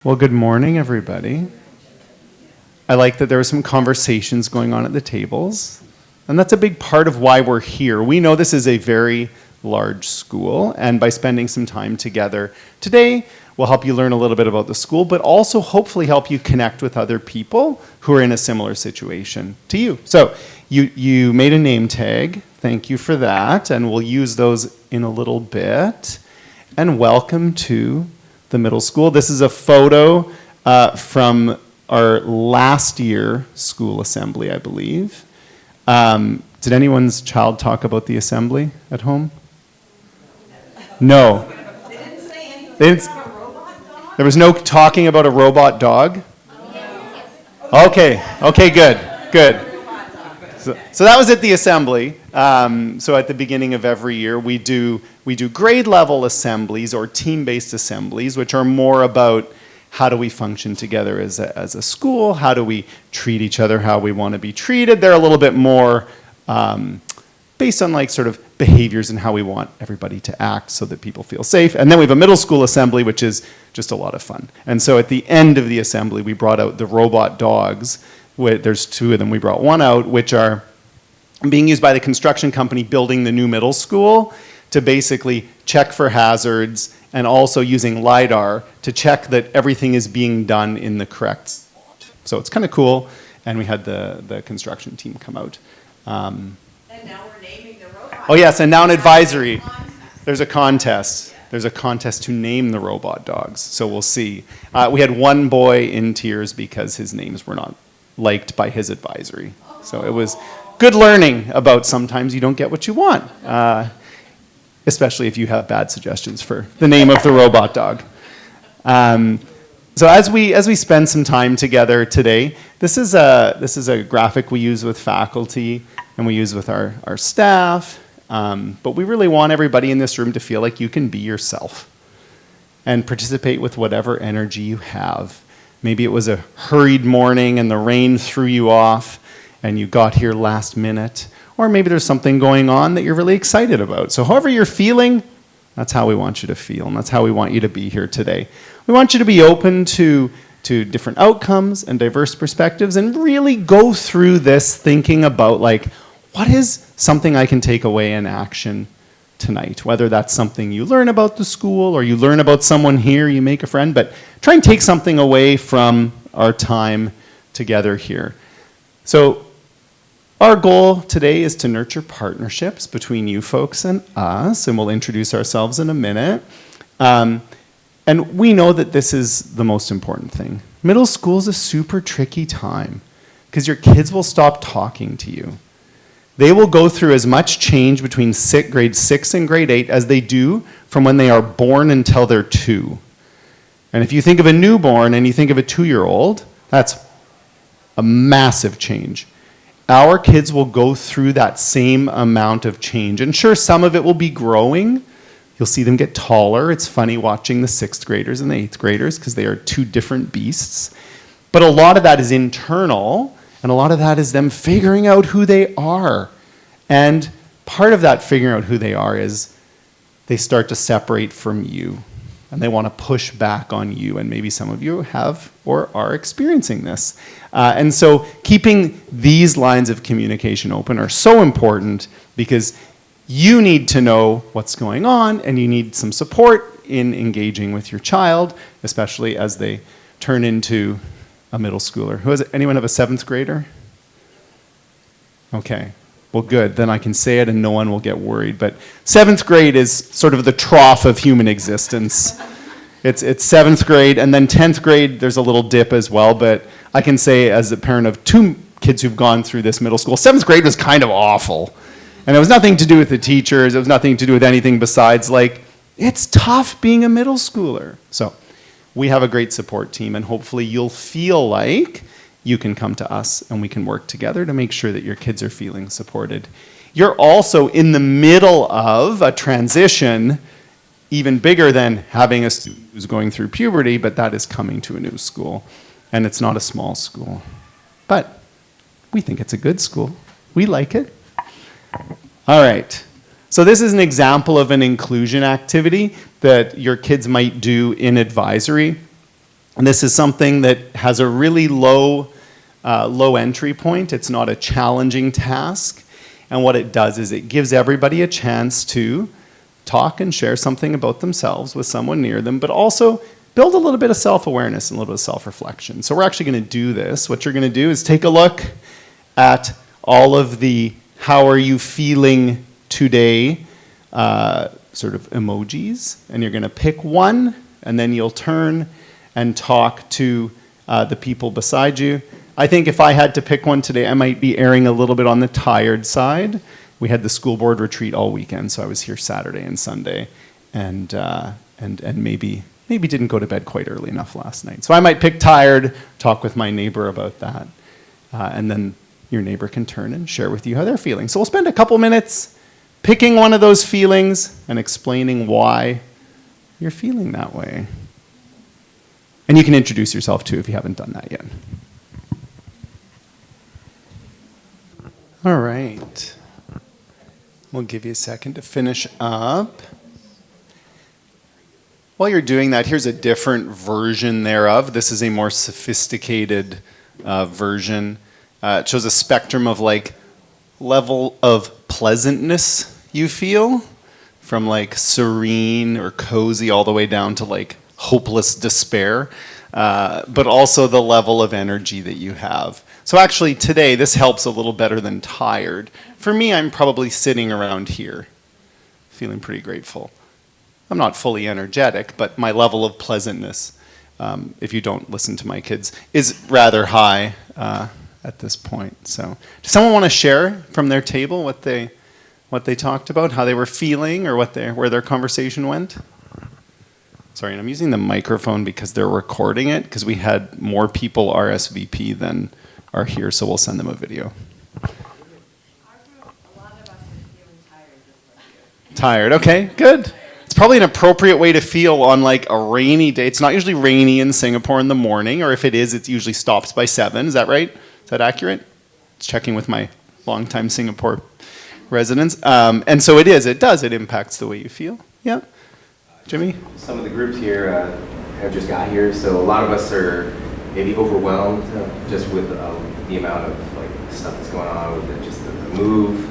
Well, good morning, everybody. I like that there were some conversations going on at the tables, and that's a big part of why we're here. We know this is a very large school, and by spending some time together today, we'll help you learn a little bit about the school, but also hopefully help you connect with other people who are in a similar situation to you. So you made a name tag. Thank you for that, and we'll use those in a little bit. And welcome to the middle school. This is a photo from our last year school assembly, I believe. Did anyone's child talk about the assembly at home? No. They didn't say anything They didn't- about a robot dog? There was no talking about a robot dog? Okay, good. So that was at the assembly. So at the beginning of every year, we do grade level assemblies or team-based assemblies, which are more about how do we function together as a school, how do we treat each other how we want to be treated. They're a little bit more based on like sort of behaviors and how we want everybody to act so that people feel safe. And then we have a middle school assembly, which is just a lot of fun. And so at the end of the assembly, we brought out the robot dogs. There's two of them. We brought one out, which are being used by the construction company building the new middle school to basically check for hazards and also using LiDAR to check that everything is being done in the correct spot. So it's kind of cool, and we had the construction team come out. And now we're naming the robot. Oh yes, and now an advisory. There's a contest. There's a contest to name the robot dogs, so we'll see. We had one boy in tears because his names were not liked by his advisory. So it was good learning about sometimes you don't get what you want, especially if you have bad suggestions for the name of the robot dog. So as we spend some time together today, this is a graphic we use with faculty and we use with our staff, but we really want everybody in this room to feel like you can be yourself and participate with whatever energy you have. Maybe it was a hurried morning and the rain threw you off and you got here last minute. Or maybe there's something going on that you're really excited about. So however you're feeling, that's how we want you to feel, and that's how we want you to be here today. We want you to be open to different outcomes and diverse perspectives and really go through this thinking about like, what is something I can take away in action tonight, whether that's something you learn about the school or you learn about someone here, you make a friend, but try and take something away from our time together here. So our goal today is to nurture partnerships between you folks and us, and we'll introduce ourselves in a minute. And we know that this is the most important thing. Middle school is a super tricky time because your kids will stop talking to you. They will go through as much change between grade 6 and grade 8 as they do from when they are born until they're 2. And if you think of a newborn and you think of a 2-year-old, that's a massive change. Our kids will go through that same amount of change. And sure, some of it will be growing. You'll see them get taller. It's funny watching the 6th graders and the 8th graders because they are two different beasts. But a lot of that is internal, and a lot of that is them figuring out who they are. And part of that figuring out who they are is they start to separate from you. And they want to push back on you. And maybe some of you have or are experiencing this. And so keeping these lines of communication open are so important because you need to know what's going on and you need some support in engaging with your child, especially as they turn into a middle schooler. Anyone have a 7th grader? Okay. Well, good. Then I can say it and no one will get worried. But 7th grade is sort of the trough of human existence. It's 7th grade, and then 10th grade, there's a little dip as well. But I can say as a parent of 2 kids who've gone through this middle school, 7th grade was kind of awful. And it was nothing to do with the teachers. It was nothing to do with anything besides, like, it's tough being a middle schooler. So we have a great support team, and hopefully you'll feel like you can come to us and we can work together to make sure that your kids are feeling supported. You're also in the middle of a transition, even bigger than having a student who's going through puberty, but that is coming to a new school. And it's not a small school. But we think it's a good school. We like it. All right. So this is an example of an inclusion activity that your kids might do in advisory. And this is something that has a really low entry point. It's not a challenging task. And what it does is it gives everybody a chance to talk and share something about themselves with someone near them, but also build a little bit of self-awareness and a little bit of self-reflection. So we're actually going to do this. What you're going to do is take a look at all of the how are you feeling today sort of emojis, and you're going to pick one, and then you'll turn and talk to the people beside you. I think if I had to pick one today, I might be erring a little bit on the tired side. We had the school board retreat all weekend, so I was here Saturday and Sunday, and maybe didn't go to bed quite early enough last night. So I might pick tired, talk with my neighbor about that, and then your neighbor can turn and share with you how they're feeling. So we'll spend a couple minutes picking one of those feelings and explaining why you're feeling that way. And you can introduce yourself too if you haven't done that yet. All right. We'll give you a second to finish up. While you're doing that, here's a different version thereof. This is a more sophisticated version. It shows a spectrum of like level of pleasantness you feel, from like serene or cozy all the way down to like hopeless despair, but also the level of energy that you have. So actually today, this helps a little better than tired. For me, I'm probably sitting around here, feeling pretty grateful. I'm not fully energetic, but my level of pleasantness, if you don't listen to my kids, is rather high at this point. So does someone want to share from their table what they talked about, how they were feeling, or where their conversation went? Sorry, and I'm using the microphone because they're recording it, because we had more people RSVP than are here, so we'll send them a video. A lot of us are feeling tired just like you. Tired, okay, good. It's probably an appropriate way to feel on like a rainy day. It's not usually rainy in Singapore in the morning, or if it is, it usually stops by 7. Is that right? Is that accurate? Just checking with my longtime Singapore residents. And so it impacts the way you feel. Yeah. Jimmy? Some of the groups here have just got here, so a lot of us are maybe overwhelmed just with the amount of like stuff that's going on with just the move,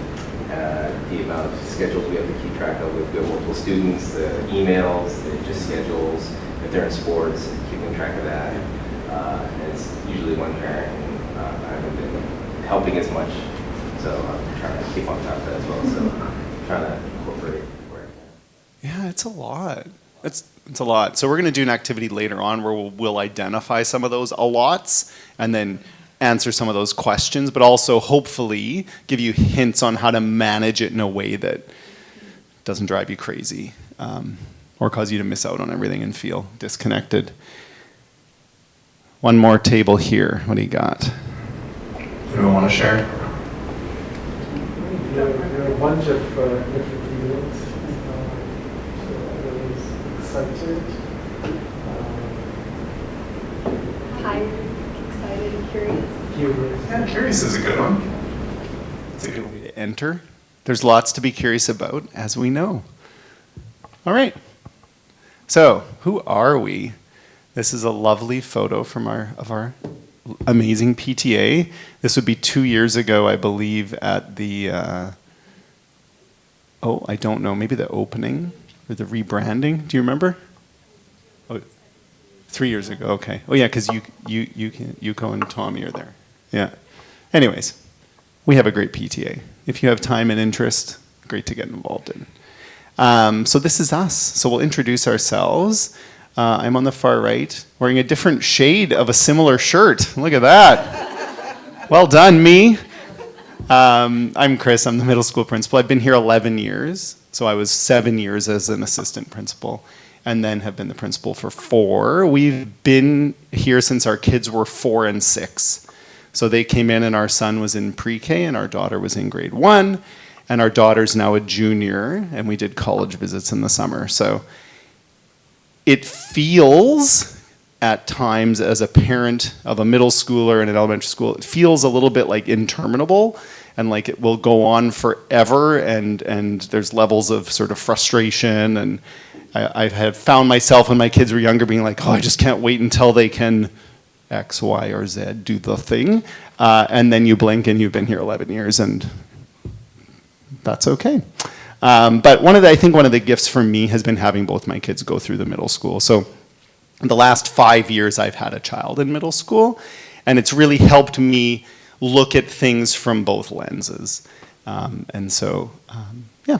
the amount of schedules we have to keep track of with multiple students, the emails, the just schedules, if they're in sports, keeping track of that. And it's usually one parent, and I haven't been helping as much, so I'm trying to keep on top of that as well, so I'm trying to incorporate where I can. Yeah, it's a lot. It's a lot. So we're going to do an activity later on where we'll identify some of those a-lots and then answer some of those questions, but also hopefully give you hints on how to manage it in a way that doesn't drive you crazy or cause you to miss out on everything and feel disconnected. One more table here. What do you got? Anyone want to share? There are a bunch of different feelings. So I was excited, Tired, excited, and curious. curious. Yeah, curious is a good one. It's a good way to enter. There's lots to be curious about, as we know. All right. So, who are we? This is a lovely photo from our amazing PTA. This would be 2 years ago, I believe, at the, I don't know, maybe the opening or the rebranding. Do you remember? Oh, 3 years ago, okay. Oh yeah, because Yuko and Tommy are there. Yeah. Anyways, we have a great PTA. If you have time and interest, great to get involved in. So this is us. So we'll introduce ourselves. I'm on the far right, wearing a different shade of a similar shirt. Look at that. Well done, me. I'm Chris. I'm the middle school principal. I've been here 11 years. So I was 7 years as an assistant principal and then have been the principal for 4. We've been here since our kids were 4 and 6. So they came in and our son was in pre-K and our daughter was in grade 1. And our daughter's now a junior and we did college visits in the summer. So it feels at times as a parent of a middle schooler in an elementary school, it feels a little bit like interminable and like it will go on forever and there's levels of sort of frustration I have found myself when my kids were younger being like, oh, I just can't wait until they can X, Y, or Z do the thing. And then you blink and you've been here 11 years, and that's okay. But I think one of the gifts for me has been having both my kids go through the middle school. So the last 5 years I've had a child in middle school, and it's really helped me look at things from both lenses. Yeah,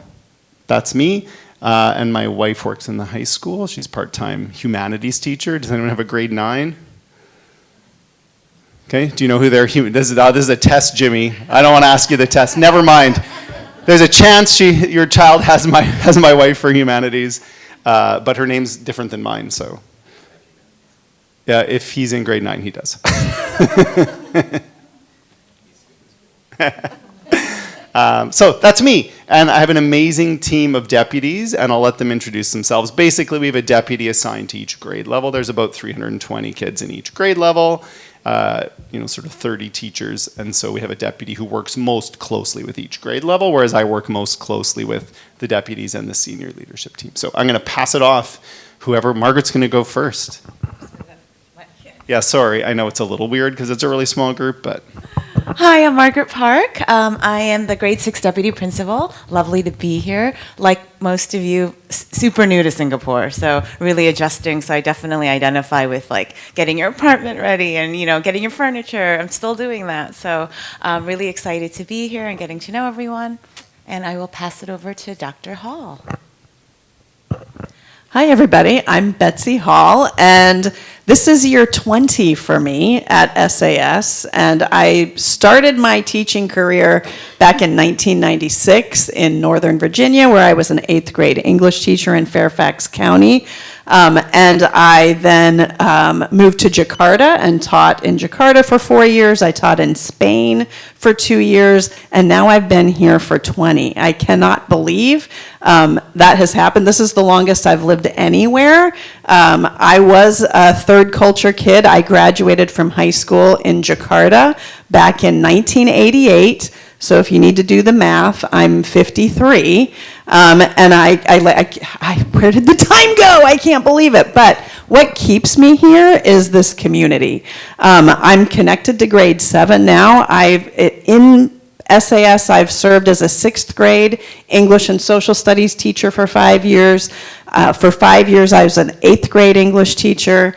that's me. And my wife works in the high school. She's part-time humanities teacher. Does anyone have a grade 9? Okay, do you know who this is a test, Jimmy. I don't want to ask you the test. Never mind. There's a chance your child has my wife for humanities, but her name's different than mine, so. Yeah, if he's in grade 9, he does. So that's me, and I have an amazing team of deputies, and I'll let them introduce themselves. Basically, we have a deputy assigned to each grade level. There's about 320 kids in each grade level, sort of 30 teachers, and so we have a deputy who works most closely with each grade level, whereas I work most closely with the deputies and the senior leadership team. So I'm going to pass it off. Margaret's going to go first. Yeah, sorry, I know it's a little weird because it's a really small group, but... Hi, I'm Margaret Park. I am the grade 6 deputy principal. Lovely to be here. Like most of you, super new to Singapore, so really adjusting. So I definitely identify with like getting your apartment ready and getting your furniture. I'm still doing that. So I'm really excited to be here and getting to know everyone. And I will pass it over to Dr. Hall. Hi, everybody. I'm Betsy Hall, and this is year 20 for me at SAS, and I started my teaching career back in 1996 in Northern Virginia, where I was an 8th grade English teacher in Fairfax County. And I then moved to Jakarta and taught in Jakarta for 4 years. I taught in Spain for 2 years, and now I've been here for 20. I cannot believe that has happened. This is the longest I've lived anywhere. I was a third culture kid. I graduated from high school in Jakarta back in 1988. So if you need to do the math, I'm 53, and where did the time go? I can't believe it. But what keeps me here is this community. I'm connected to grade 7 now. In SAS, I've served as a 6th grade English and social studies teacher for 5 years. For 5 years, I was an 8th grade English teacher.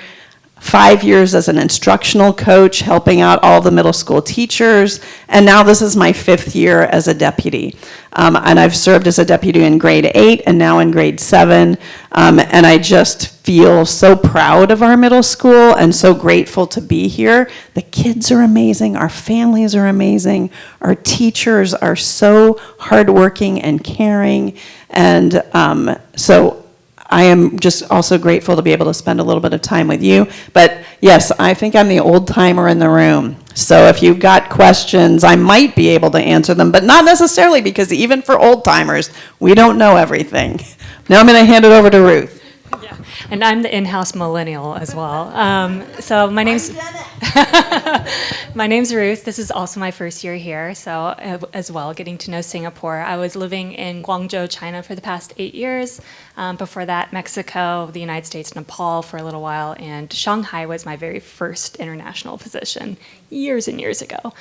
5 years as an instructional coach, helping out all the middle school teachers, and now this is my 5th year as a deputy. And I've served as a deputy in grade 8 and now in grade 7, and I just feel so proud of our middle school and so grateful to be here. The kids are amazing, our families are amazing, our teachers are so hardworking and caring, and so I am just also grateful to be able to spend a little bit of time with you. But yes, I think I'm the old timer in the room. So if you've got questions, I might be able to answer them, but not necessarily, because even for old timers, we don't know everything. Now I'm going to hand it over to Ruth. Yeah, and I'm the in-house millennial as well. So my name's my name's Ruth. This is also my first year here, so as well, getting to know Singapore. I was living in Guangzhou, China for the past 8 years. Before that, Mexico, the United States, Nepal for a little while, and Shanghai was my very first international position years and years ago.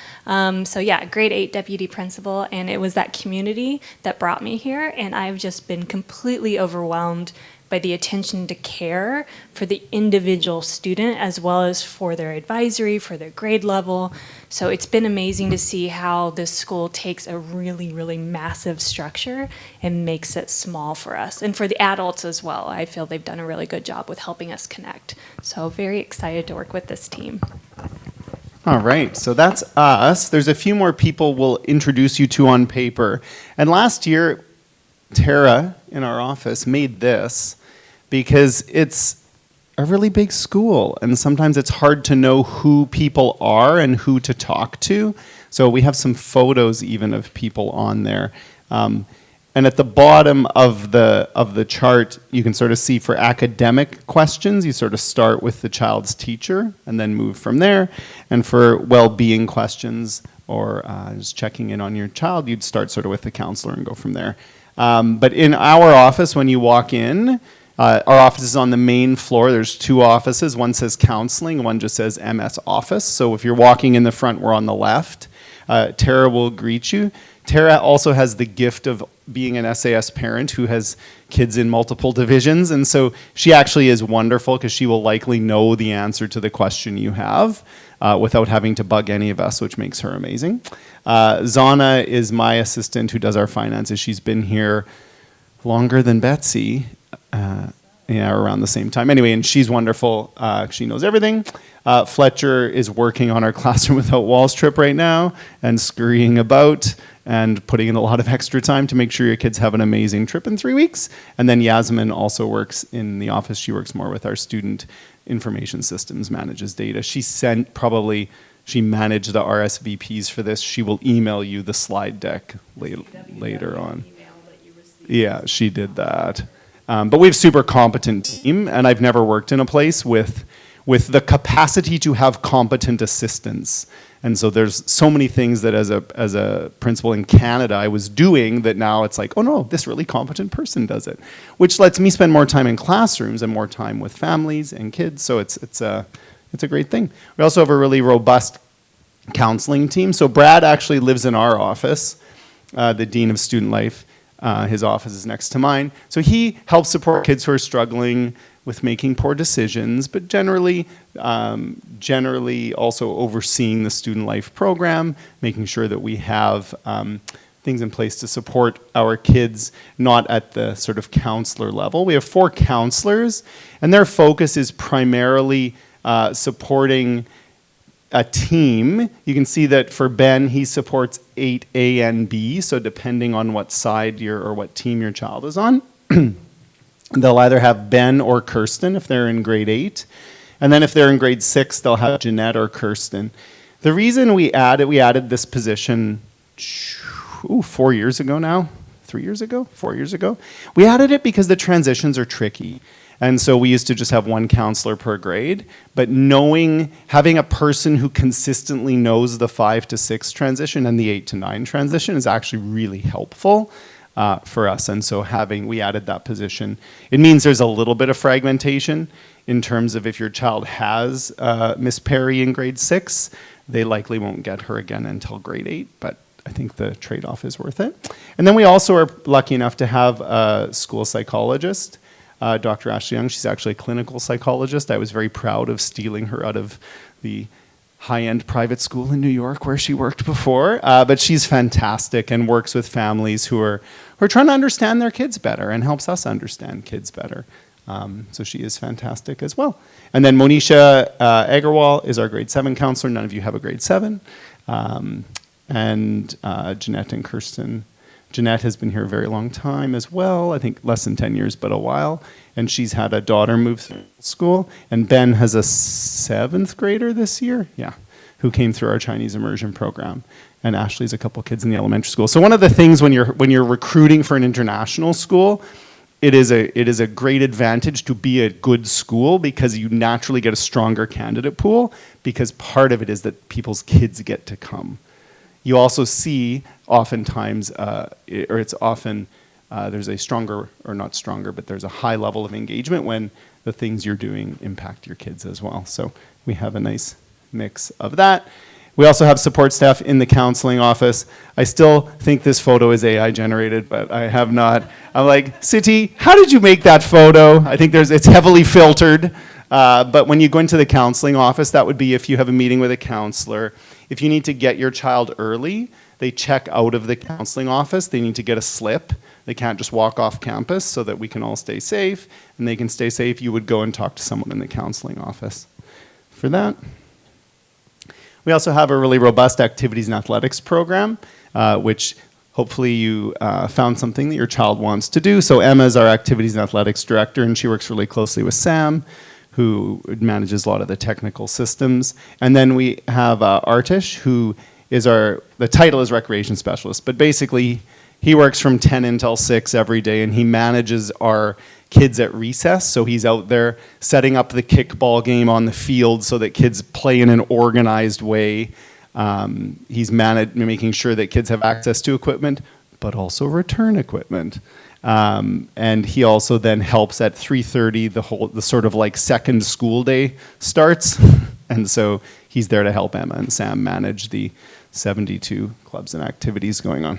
So yeah, grade 8 deputy principal, and it was that community that brought me here, and I've just been completely overwhelmed by the attention to care for the individual student as well as for their advisory, for their grade level. So it's been amazing to see how this school takes a really, really massive structure and makes it small for us. And for the adults as well, I feel they've done a really good job with helping us connect. So very excited to work with this team. All right, so that's us. There's a few more people we'll introduce you to on paper. And last year, Tara in our office made this, because it's a really big school, and sometimes it's hard to know who people are and who to talk to. So we have some photos even of people on there. And at the bottom of the chart, you can sort of see for academic questions, you sort of start with the child's teacher and then move from there. And for well-being questions or just checking in on your child, you'd start sort of with the counselor and go from there. But in our office, when you walk in, Our office is on the main floor. There's 2 offices. One says counseling, one just says MS office. So if you're walking in the front, we're on the left. Tara will greet you. Tara also has the gift of being an SAS parent who has kids in multiple divisions. And so she actually is wonderful because she will likely know the answer to the question you have without having to bug any of us, which makes her amazing. Zana is my assistant who does our finances. She's been here longer than Betsy. Around the same time. Anyway, and she's wonderful. She knows everything. Fletcher is working on our Classroom Without Walls trip right now and scurrying about and putting in a lot of extra time to make sure your kids have an amazing trip in 3 weeks. And then Yasmin also works in the office. She works more with our student information systems, manages data. She managed the RSVPs for this. She will email you the slide deck later on. Yeah, she did that. But we have a super competent team, and I've never worked in a place with the capacity to have competent assistants. And so there's so many things that as a principal in Canada I was doing that now it's like, oh no, this really competent person does it, which lets me spend more time in classrooms and more time with families and kids. So it's a great thing. We also have a really robust counseling team. So Brad actually lives in our office, the Dean of Student Life. His office is next to mine. So he helps support kids who are struggling with making poor decisions, but generally also overseeing the student life program, making sure that we have things in place to support our kids, not at the sort of counselor level. We have 4 counselors, and their focus is primarily supporting a team. You can see that for Ben, he supports 8A and B, so depending on what side or what team your child is on. They'll either have Ben or Kirsten if they're in grade 8. And then if they're in grade 6, they'll have Jeanette or Kirsten. The reason we added this position 4 years ago now, 3 years ago, 4 years ago. We added it because the transitions are tricky. And so we used to just have 1 counselor per grade, but having a person who consistently knows the 5 to 6 transition and the 8 to 9 transition is actually really helpful for us. And so we added that position. It means there's a little bit of fragmentation in terms of if your child has Miss Perry in grade 6, they likely won't get her again until grade 8, but I think the trade-off is worth it. And then we also are lucky enough to have a school psychologist, Dr. Ashley Young. She's actually a clinical psychologist. I was very proud of stealing her out of the high-end private school in New York where she worked before. But she's fantastic and works with families who are trying to understand their kids better and helps us understand kids better. So she is fantastic as well. And then Monisha Agarwal is our grade 7 counselor. None of you have a grade 7. And Jeanette and Kirsten. Jeanette has been here a very long time as well, I think less than 10 years, but a while. And she's had a daughter move through school. And Ben has a 7th grader this year, who came through our Chinese immersion program. And Ashley's a couple kids in the elementary school. So one of the things when you're recruiting for an international school, it is a great advantage to be a good school because you naturally get a stronger candidate pool because part of it is that people's kids get to come. You also see oftentimes, there's a stronger, or not stronger, but there's a high level of engagement when the things you're doing impact your kids as well. So we have a nice mix of that. We also have support staff in the counseling office. I still think this photo is AI generated, but I have not. I'm like, City, how did you make that photo? I think it's heavily filtered. But when you go into the counseling office, that would be if you have a meeting with a counselor. If you need to get your child early, they check out of the counseling office. They need to get a slip. They can't just walk off campus so that we can all stay safe. And they can stay safe. You would go and talk to someone in the counseling office for that. We also have a really robust activities and athletics program, which hopefully you found something that your child wants to do. So Emma is our activities and athletics director, and she works really closely with Sam, who manages a lot of the technical systems. And then we have Artish, who is the title is recreation specialist, but basically he works from 10 until 6 every day, and he manages our kids at recess. So he's out there setting up the kickball game on the field so that kids play in an organized way. He's making sure that kids have access to equipment, but also return equipment. And he also then helps at 3:30. The sort of like second school day starts, and so he's there to help Emma and Sam manage the 72 clubs and activities going on.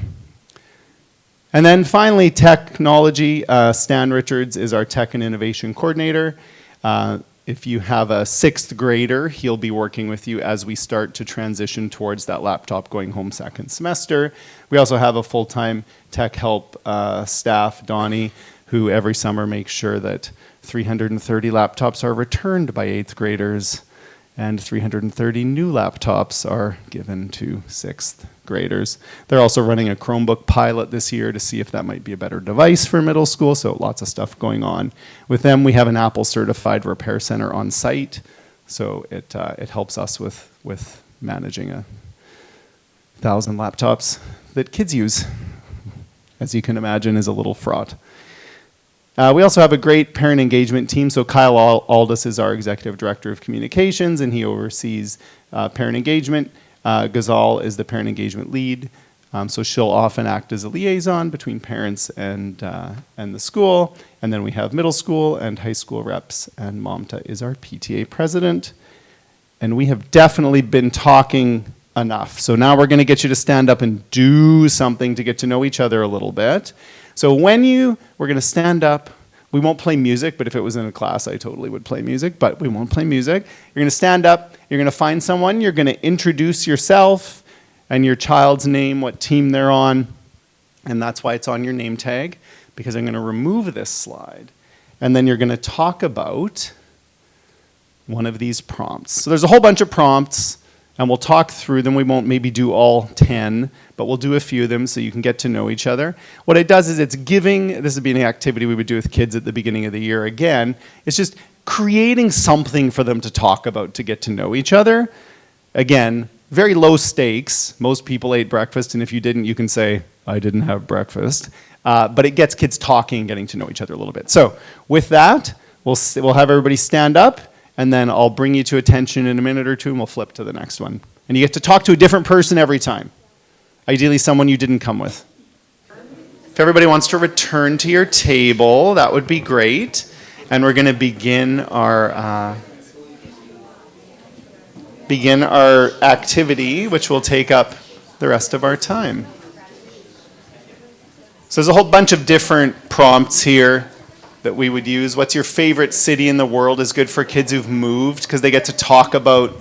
And then finally, technology. Stan Richards is our tech and innovation coordinator. If you have a 6th grader, he'll be working with you as we start to transition towards that laptop going home second semester. We also have a full-time tech help staff, Donnie, who every summer makes sure that 330 laptops are returned by 8th graders and 330 new laptops are given to 6th graders. They're also running a Chromebook pilot this year to see if that might be a better device for middle school, so lots of stuff going on. With them, we have an Apple certified repair center on site, so it helps us with managing 1,000 laptops that kids use. As you can imagine, is a little fraught. We also have a great parent engagement team. So Kyle Aldis is our executive director of communications, and he oversees parent engagement. Ghazal is the parent engagement lead. So she'll often act as a liaison between parents and the school. And then we have middle school and high school reps, and Mamta is our PTA president. And we have definitely been talking enough. So now we're going to get you to stand up and do something to get to know each other a little bit. So we're going to stand up. We won't play music, but if it was in a class, I totally would play music, but we won't play music. You're going to stand up. You're going to find someone. You're going to introduce yourself and your child's name, what team they're on, and that's why it's on your name tag, because I'm going to remove this slide. And then you're going to talk about one of these prompts. So there's a whole bunch of prompts, and we'll talk through them. We won't maybe do all 10, but we'll do a few of them so you can get to know each other. What it does is it's giving, this would be an activity we would do with kids at the beginning of the year again, it's just creating something for them to talk about to get to know each other. Again, very low stakes. Most people ate breakfast, and if you didn't, you can say, I didn't have breakfast. But it gets kids talking and getting to know each other a little bit. So with that, we'll have everybody stand up, and then I'll bring you to attention in a minute or two, and we'll flip to the next one. And you get to talk to a different person every time. Ideally, someone you didn't come with. If everybody wants to return to your table, that would be great. And we're going to begin our activity, which will take up the rest of our time. So there's a whole bunch of different prompts here that we would use. What's your favorite city in the world is good for kids who've moved, because they get to talk about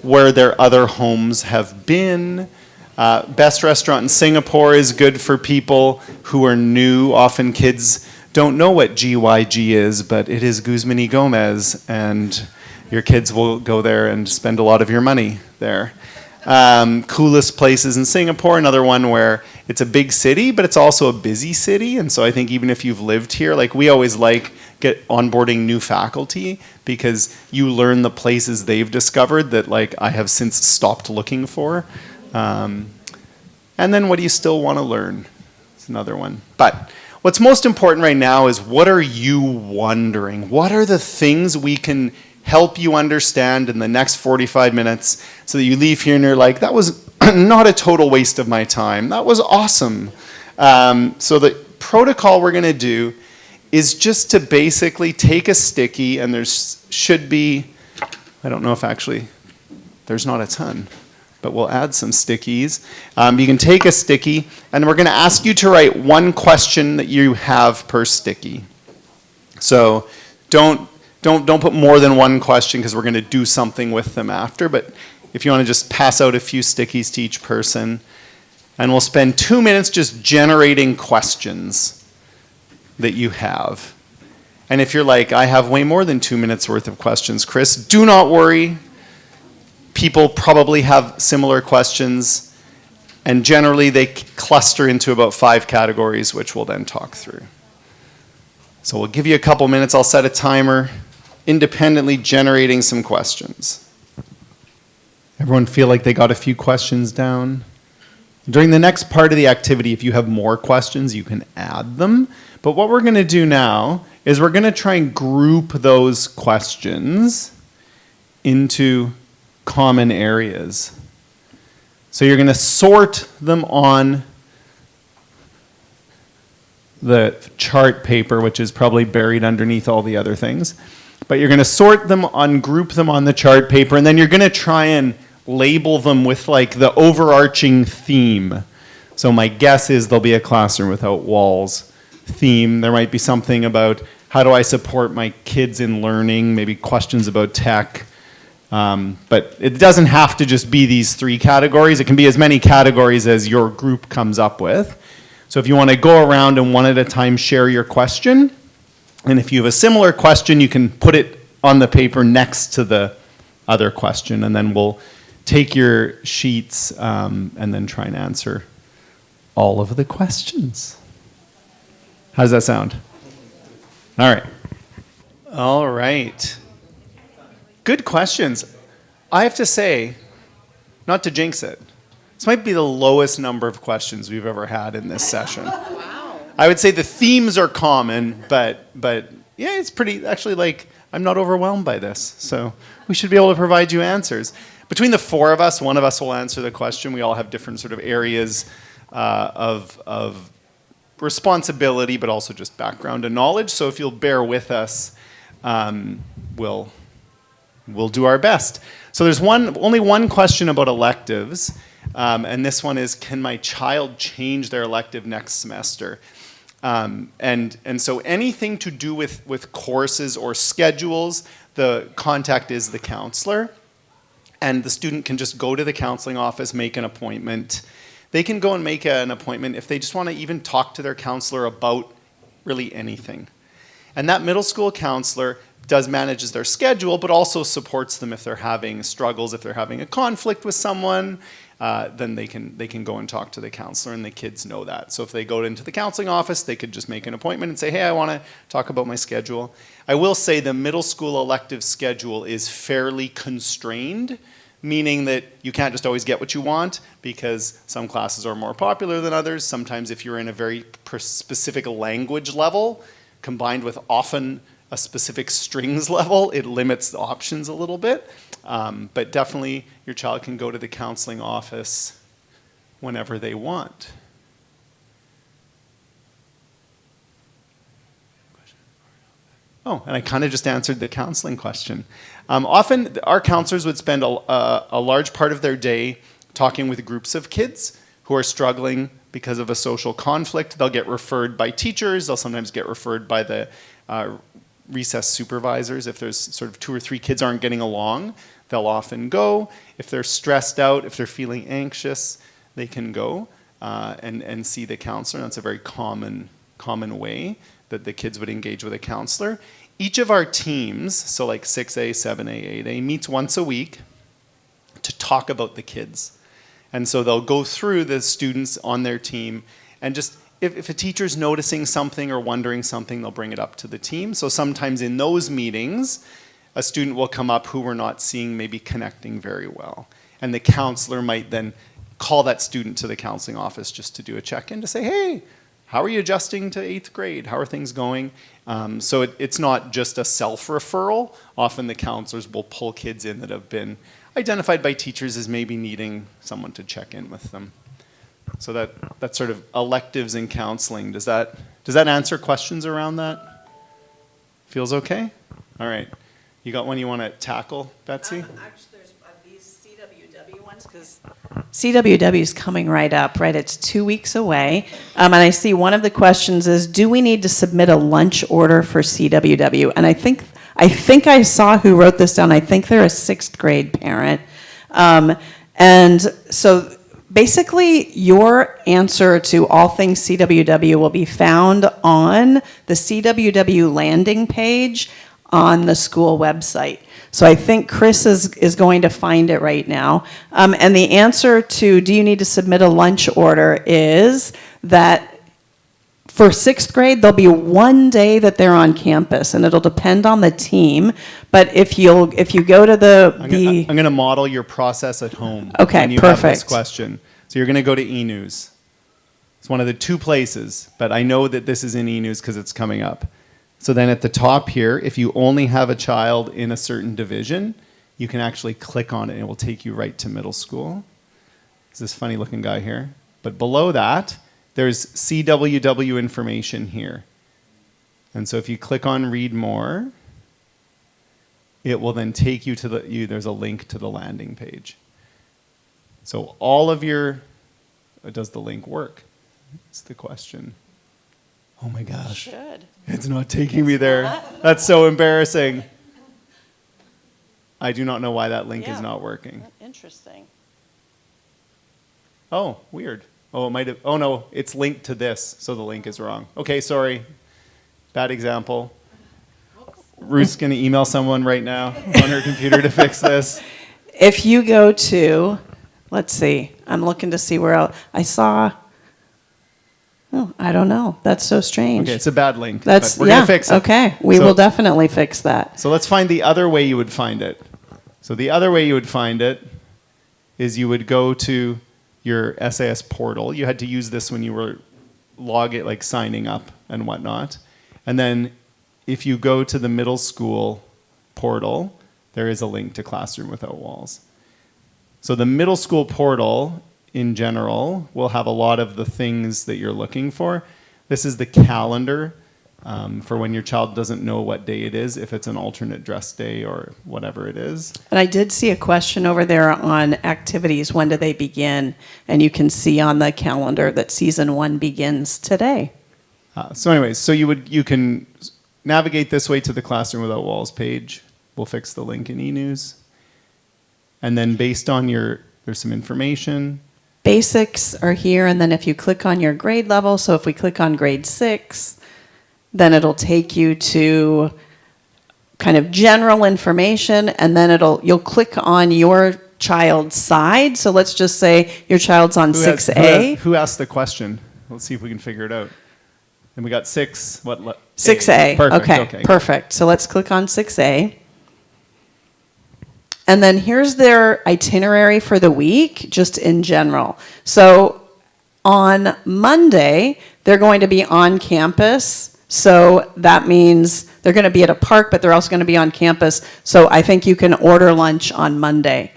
where their other homes have been. Best restaurant in Singapore is good for people who are new. Often kids don't know what GYG is, but it is Guzman y Gomez, and your kids will go there and spend a lot of your money there. Coolest places in Singapore, another one where it's a big city, but it's also a busy city. And so I think even if you've lived here, like we always get onboarding new faculty, because you learn the places they've discovered that like I have since stopped looking for. And then what do you still want to learn? It's another one. But what's most important right now is, what are you wondering? What are the things we can help you understand in the next 45 minutes so that you leave here and you're like, that was not a total waste of my time. That was awesome. So the protocol we're going to do is just to basically take a sticky, and should be, I don't know if actually, there's not a ton, but we'll add some stickies. You can take a sticky, and we're going to ask you to write one question that you have per sticky. So don't put more than one question, because we're going to do something with them after. But if you want to just pass out a few stickies to each person, and we'll spend 2 minutes just generating questions that you have. And if you're like, I have way more than 2 minutes worth of questions, Chris, do not worry. People probably have similar questions, and generally they cluster into about 5 categories, which we'll then talk through. So we'll give you a couple minutes. I'll set a timer, independently generating some questions. Everyone feel like they got a few questions down? During the next part of the activity, if you have more questions, you can add them. But what we're going to do now is we're going to try and group those questions into common areas. So you're going to sort them on the chart paper, which is probably buried underneath all the other things. But you're going to sort them, ungroup them on the chart paper, and then you're going to try and label them with like the overarching theme. So my guess is there'll be a classroom without walls theme. There might be something about how do I support my kids in learning, maybe questions about tech. But it doesn't have to just be these 3 categories. It can be as many categories as your group comes up with. So if you want to go around and one at a time share your question, and if you have a similar question, you can put it on the paper next to the other question, and then we'll take your sheets and then try and answer all of the questions. How does that sound? All right. All right. Good questions. I have to say, not to jinx it, this might be the lowest number of questions we've ever had in this session. Wow. I would say the themes are common, but yeah, it's pretty, actually, like, I'm not overwhelmed by this. So we should be able to provide you answers. Between the 4 of us, one of us will answer the question. We all have different sort of areas of responsibility, but also just background and knowledge. So if you'll bear with us, we'll do our best. So there's only one question about electives, and this one is, can my child change their elective next semester? And so anything to do with courses or schedules, the contact is the counselor, and the student can just go to the counseling office, make an appointment. They can go and make an appointment if they just want to even talk to their counselor about really anything. And that middle school counselor manages their schedule, but also supports them if they're having struggles, if they're having a conflict with someone, then they can go and talk to the counselor, and the kids know that. So if they go into the counseling office, they could just make an appointment and say, hey, I want to talk about my schedule. I will say the middle school elective schedule is fairly constrained, meaning that you can't just always get what you want because some classes are more popular than others. Sometimes if you're in a very specific language level, combined with often a specific strings level, it limits the options a little bit. But definitely your child can go to the counseling office whenever they want. Oh, and I kind of just answered the counseling question. Often our counselors would spend a large part of their day talking with groups of kids who are struggling because of a social conflict. They'll get referred by teachers. They'll sometimes get referred by the recess supervisors. If there's sort of 2 or 3 kids aren't getting along, they'll often go. If they're stressed out, if they're feeling anxious, they can go and see the counselor. That's a very common way that the kids would engage with a counselor. Each of our teams, so like 6A, 7A, 8A, meets once a week to talk about the kids. And so they'll go through the students on their team and just, if a teacher's noticing something or wondering something, they'll bring it up to the team. So sometimes in those meetings, a student will come up who we're not seeing maybe connecting very well. And the counselor might then call that student to the counseling office just to do a check-in to say, hey, how are you adjusting to 8th grade? How are things going? So it's not just a self-referral. Often the counselors will pull kids in that have been identified by teachers as maybe needing someone to check in with them. So that's sort of electives in counseling. Does that answer questions around that? Feels okay? All right. You got one you want to tackle, Betsy? Actually, there's these CWW ones, because CWW is coming right up, right? It's 2 weeks away. And I see one of the questions is, do we need to submit a lunch order for CWW? And I think I saw who wrote this down. I think they're a 6th grade parent. And so basically, your answer to all things CWW will be found on the CWW landing page on the school website. So I think Chris is going to find it right now. And the answer to, do you need to submit a lunch order, is that for 6th grade, there'll be one day that they're on campus, and it'll depend on the team. But if you go to I'm going to model your process at home. Okay, when you have this perfect. question. So you're going to go to eNews. It's one of the 2 places, but I know that this is in eNews because it's coming up. So then at the top here, if you only have a child in a certain division, you can actually click on it and it will take you right to middle school. It's this funny looking guy here. But below that, there's CWW information here. And so if you click on read more, it will then take you to there's a link to the landing page. So all of your, does the link work? That's the question. Oh my gosh. Should. It's not taking me there. That's so embarrassing. I do not know why that link is Yeah. not working. Interesting. Oh, weird. Oh, it might have, oh no, it's linked to this, so the link is wrong. Okay, sorry. Bad example. Ruth's going to email someone right now on her computer to fix this. If you go to, let's see, I'm looking to see where else, I saw, oh, I don't know. That's so strange. Okay, it's a bad link, That's, but we're yeah, going to fix it. okay. We So- will definitely fix that. So let's find the other way you would find it. So the other way you would find it is you would go to your SAS portal. You had to use this when you were like signing up and whatnot. And then if you go to the middle school portal, there is a link to Classroom Without Walls. So the middle school portal in general will have a lot of the things that you're looking for. This is the calendar for when your child doesn't know what day it is, if it's an alternate dress day or whatever it is. And I did see a question over there on activities. When do they begin? And you can see on the calendar that season 1 begins today. So anyways, so you can navigate this way to the Classroom Without Walls page. We'll fix the link in eNews. And then based on there's some information. Basics are here, and then if you click on your grade level, so if we click on grade 6, then it'll take you to kind of general information, and then you'll click on your child's side. So let's just say your child's on 6A. Who asked the question? Let's see if we can figure it out. And we got 6, what? 6A. Perfect. Okay, perfect. So let's click on 6A. And then here's their itinerary for the week, just in general. So on Monday, they're going to be on campus. So that means they're going to be at a park, but they're also going to be on campus. So I think you can order lunch on Monday.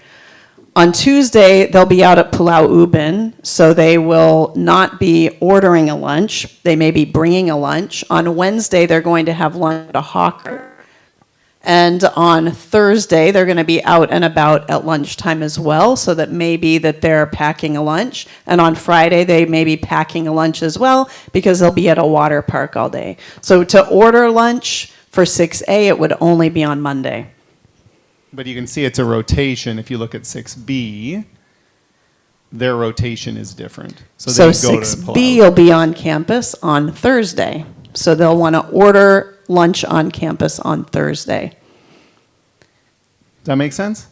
On Tuesday, they'll be out at Pulau Ubin, so they will not be ordering a lunch. They may be bringing a lunch. On Wednesday, they're going to have lunch at a hawker. And on Thursday, they're going to be out and about at lunchtime as well, so that maybe that they're packing a lunch. And on Friday, they may be packing a lunch as well, because they'll be at a water park all day. So to order lunch for 6A, it would only be on Monday. But you can see it's a rotation. If you look at 6B, their rotation is different. So they go to 6B Palau. will be on campus on Thursday. So they'll want to order lunch on campus on Thursday. Does that make sense?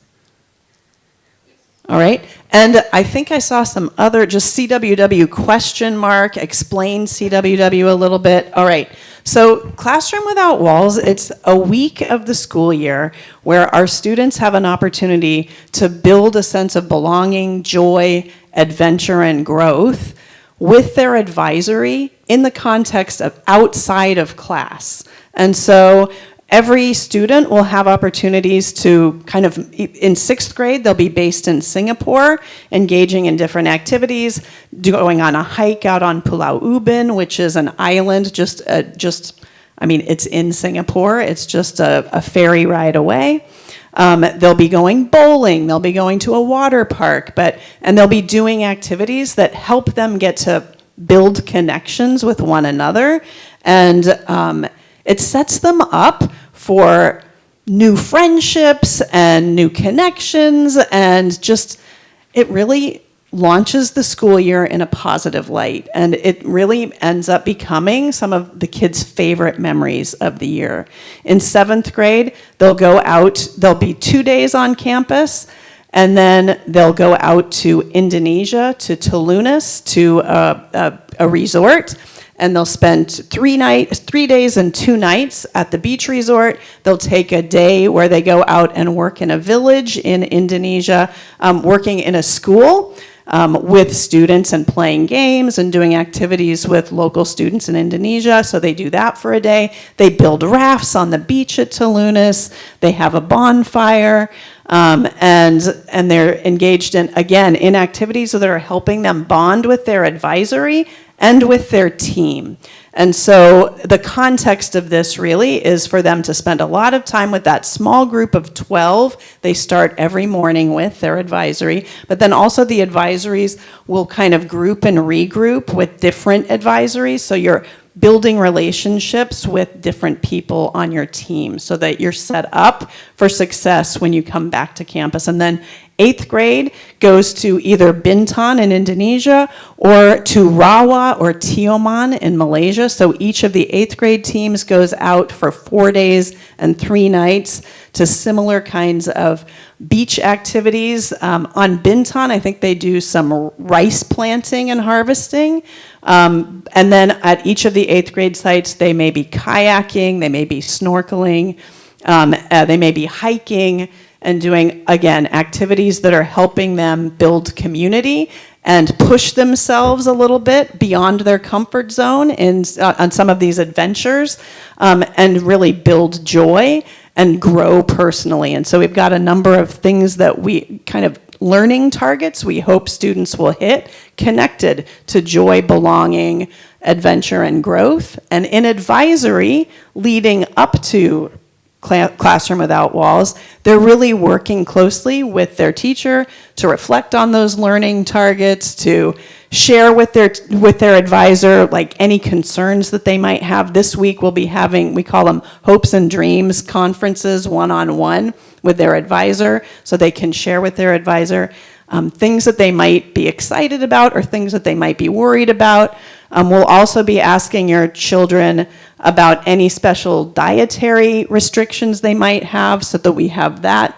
All right. And I think I saw some other, just CWW question mark, explain CWW a little bit. All right. So Classroom Without Walls, it's a week of the school year where our students have an opportunity to build a sense of belonging, joy, adventure, and growth with their advisory in the context of outside of class. And so every student will have opportunities to kind of, in 6th grade, they'll be based in Singapore, engaging in different activities, going on a hike out on Pulau Ubin, which is an island I mean, it's in Singapore. It's just a ferry ride away. They'll be going bowling. They'll be going to a water park, and they'll be doing activities that help them get to build connections with one another. And it sets them up for new friendships and new connections, and just, it really launches the school year in a positive light. And it really ends up becoming some of the kids' favorite memories of the year. In 7th grade, they'll go out, there'll be 2 days on campus, and then they'll go out to Indonesia, to Telunas, to a resort. And they'll spend 3 days and 2 nights at the beach resort. They'll take a day where they go out and work in a village in Indonesia, working in a school with students and playing games and doing activities with local students in Indonesia. So they do that for a day. They build rafts on the beach at Telunas. They have a bonfire. And they're engaged in activities that are helping them bond with their advisory and with their team. And so the context of this really is for them to spend a lot of time with that small group of 12 they start every morning with, their advisory, but then also the advisories will kind of group and regroup with different advisories. So you're building relationships with different people on your team so that you're set up for success when you come back to campus. And then 8th grade goes to either Bintan in Indonesia or to Rawa or Tioman in Malaysia. So each of the 8th grade teams goes out for 4 days and 3 nights to similar kinds of beach activities. On Bintan, I think they do some rice planting and harvesting. And then at each of the 8th grade sites, they may be kayaking, they may be snorkeling, they may be hiking, and doing, again, activities that are helping them build community and push themselves a little bit beyond their comfort zone on some of these adventures, and really build joy and grow personally. And so we've got a number of things that we kind of learning targets we hope students will hit connected to joy, belonging, adventure, and growth. And in advisory, leading up to Classroom Without Walls, they're really working closely with their teacher to reflect on those learning targets, to share with their advisor like any concerns that they might have. This week we'll be having, we call them Hopes and Dreams conferences, one-on-one with their advisor, so they can share with their advisor things that they might be excited about or things that they might be worried about. We'll also be asking your children about any special dietary restrictions they might have so that we have that